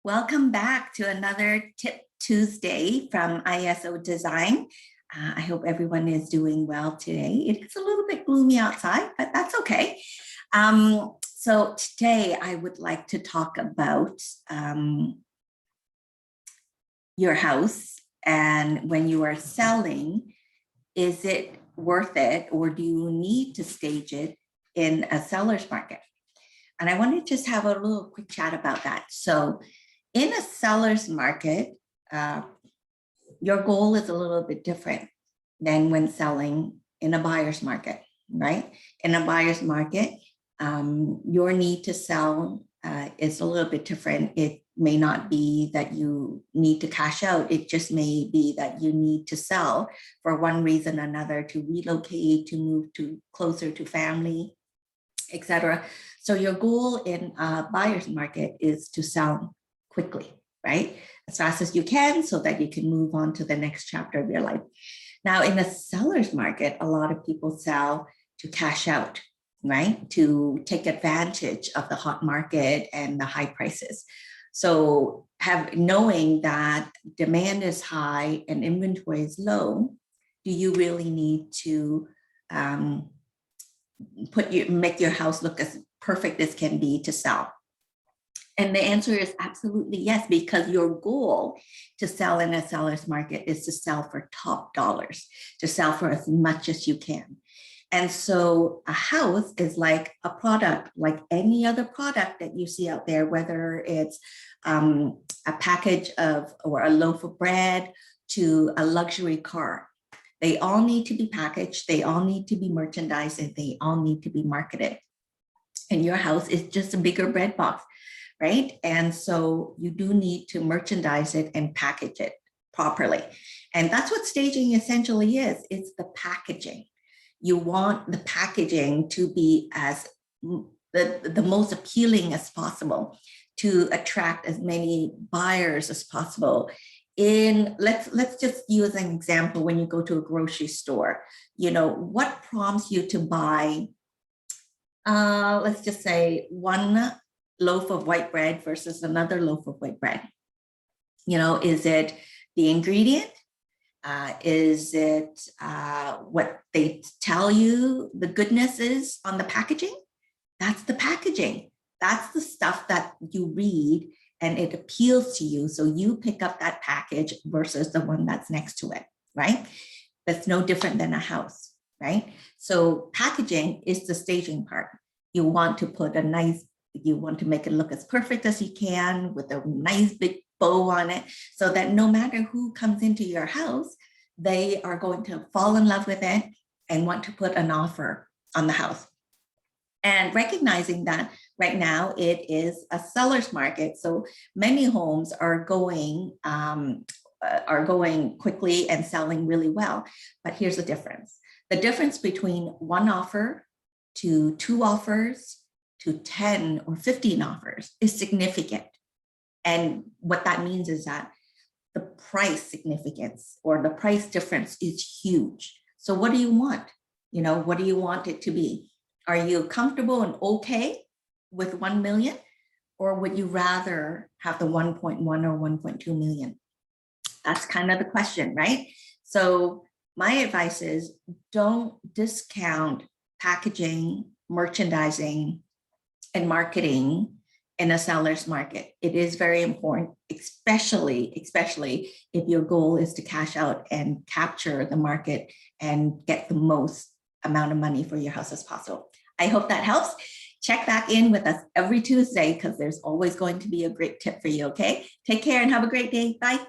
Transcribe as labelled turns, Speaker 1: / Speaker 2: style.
Speaker 1: Welcome back to another Tip Tuesday from ISO Design. I hope everyone is doing well today. It is a little bit gloomy outside, but that's okay. So today I would like to talk about your house, and when you are selling, is it worth it, or do you need to stage it in a seller's market? And I want to just have a little quick chat about that. So in a seller's market, your goal is a little bit different than when selling in a buyer's market, right? In a buyer's market, your need to sell is a little bit different. It may not be that you need to cash out. It just may be that you need to sell for one reason or another, to relocate, to move to closer to family, etc. So your goal in a buyer's market is to sell quickly, right? As fast as you can, so that you can move on to the next chapter of your life. Now, in a seller's market, a lot of people sell to cash out, right? To take advantage of the hot market and the high prices. So knowing that demand is high and inventory is low, do you really need to make your house look as perfect as can be to sell? And the answer is absolutely yes, because your goal to sell in a seller's market is to sell for top dollars, to sell for as much as you can. And so a house is like a product, like any other product that you see out there, whether it's a package of or a loaf of bread to a luxury car. They all need to be packaged, they all need to be merchandised, and they all need to be marketed. And your house is just a bigger bread box, right? And so you do need to merchandise it and package it properly. And that's what staging essentially is. It's the packaging. You want the packaging to be as the most appealing as possible, to attract as many buyers as possible. Let's just use an example. When you go to a grocery store, what prompts you to buy, let's just say, one loaf of white bread versus another loaf of white bread? Is it the ingredient? Is it what they tell you the goodness is on the packaging? That's the packaging. That's the stuff that you read and it appeals to you. So you pick up that package versus the one that's next to it, right? That's no different than a house, right? So packaging is the staging part. You want to make it look as perfect as you can with a nice big bow on it, so that no matter who comes into your house, they are going to fall in love with it and want to put an offer on the house. And recognizing that right now it is a seller's market, so many homes are going quickly and selling really well. But here's the difference. The difference between one offer to two offers to 10 or 15 offers is significant. And what that means is that the price significance or the price difference is huge. So what do you want? What do you want it to be? Are you comfortable and okay with 1 million? Or would you rather have the 1.1 or 1.2 million? That's kind of the question, right? So my advice is, don't discount packaging, merchandising, and marketing in a seller's market. It is very important, especially if your goal is to cash out and capture the market and get the most amount of money for your house as possible. I hope that helps. Check back in with us every Tuesday, because there's always going to be a great tip for you, okay? Take care and have a great day. Bye.